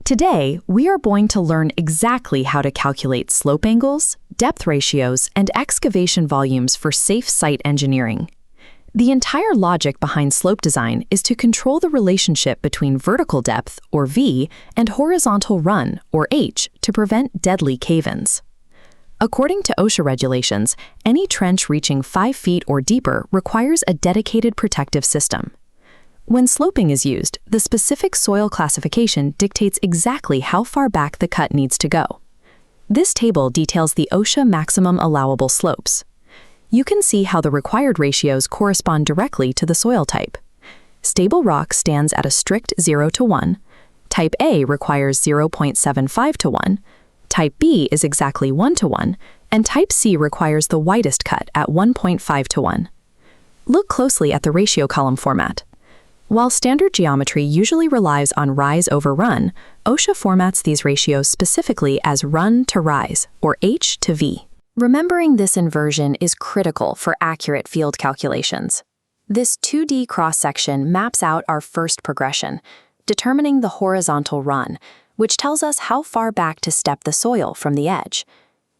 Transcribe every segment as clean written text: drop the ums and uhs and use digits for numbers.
Today, we are going to learn exactly how to calculate slope angles, depth ratios, and excavation volumes for safe site engineering. The entire logic behind slope design is to control the relationship between vertical depth, or V, and horizontal run, or H, to prevent deadly cave-ins. According to OSHA regulations, any trench reaching 5 feet or deeper requires a dedicated protective system. When sloping is used, the specific soil classification dictates exactly how far back the cut needs to go. This table details the OSHA maximum allowable slopes. You can see how the required ratios correspond directly to the soil type. Stable rock stands at a strict 0:1, Type A requires 0.75:1, Type B is exactly 1:1, and Type C requires the widest cut at 1.5:1. Look closely at the ratio column format. While standard geometry usually relies on rise over run, OSHA formats these ratios specifically as run to rise, or H to V. Remembering this inversion is critical for accurate field calculations. This 2D cross-section maps out our first progression, determining the horizontal run, which tells us how far back to step the soil from the edge.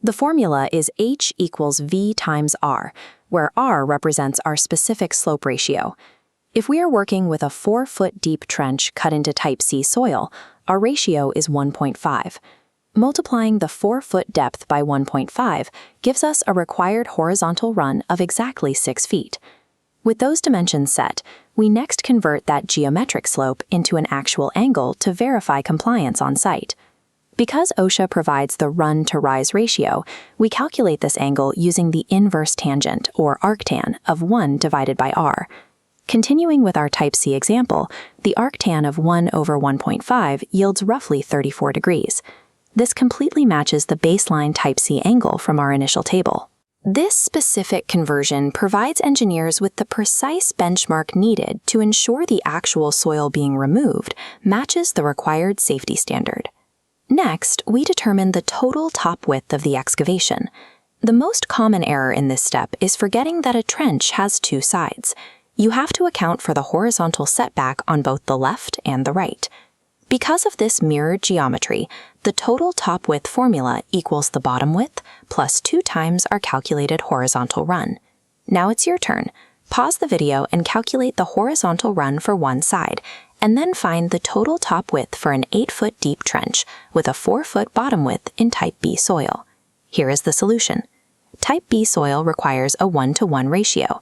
The formula is H equals V times R, where R represents our specific slope ratio. If we are working with a 4-foot deep trench cut into Type C soil, our ratio is 1.5. Multiplying the 4-foot depth by 1.5 gives us a required horizontal run of exactly 6 feet. With those dimensions set, we next convert that geometric slope into an actual angle to verify compliance on site. Because OSHA provides the run-to-rise ratio, we calculate this angle using the inverse tangent, or arctan, of 1 divided by R. Continuing with our Type C example, the arctan of 1 over 1.5 yields roughly 34 degrees. This completely matches the baseline Type C angle from our initial table. This specific conversion provides engineers with the precise benchmark needed to ensure the actual soil being removed matches the required safety standard. Next, we determine the total top width of the excavation. The most common error in this step is forgetting that a trench has 2 sides. You have to account for the horizontal setback on both the left and the right. Because of this mirrored geometry, the total top width formula equals the bottom width plus 2 times our calculated horizontal run. Now it's your turn. Pause the video and calculate the horizontal run for one side, and then find the total top width for an 8-foot deep trench with a 4-foot bottom width in Type B soil. Here is the solution. Type B soil requires a 1:1 ratio.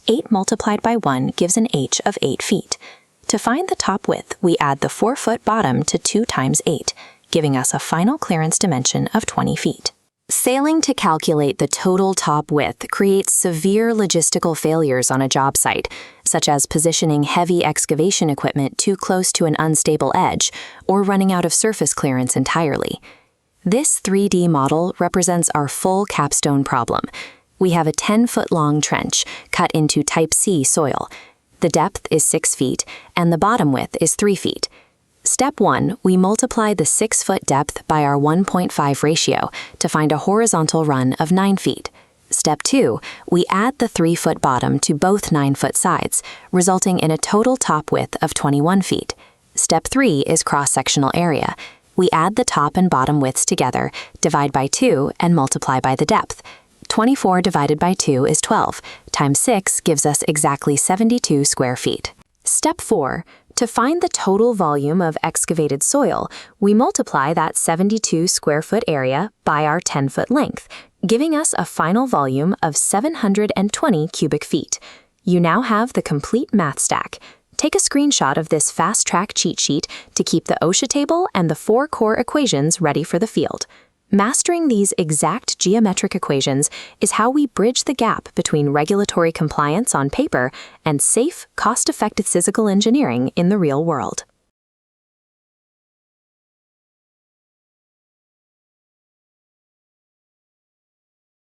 8 multiplied by 1 gives an H of 8 feet. To find the top width, we add the 4-foot bottom to 2 times 8, giving us a final clearance dimension of 20 feet. Failing to calculate the total top width creates severe logistical failures on a job site, such as positioning heavy excavation equipment too close to an unstable edge or running out of surface clearance entirely. This 3D model represents our full capstone problem. We have a 10-foot-long trench cut into Type C soil. The depth is 6 feet, and the bottom width is 3 feet. Step 1, we multiply the 6-foot depth by our 1.5 ratio to find a horizontal run of 9 feet. Step 2, we add the 3-foot bottom to both 9-foot sides, resulting in a total top width of 21 feet. Step 3 is cross-sectional area. We add the top and bottom widths together, divide by 2, and multiply by the depth. 24 divided by 2 is 12, times 6 gives us exactly 72 square feet. Step 4. To find the total volume of excavated soil, we multiply that 72 square foot area by our 10-foot length, giving us a final volume of 720 cubic feet. You now have the complete math stack. Take a screenshot of this fast-track cheat sheet to keep the OSHA table and the 4 core equations ready for the field. Mastering these exact geometric equations is how we bridge the gap between regulatory compliance on paper and safe, cost-effective physical engineering in the real world.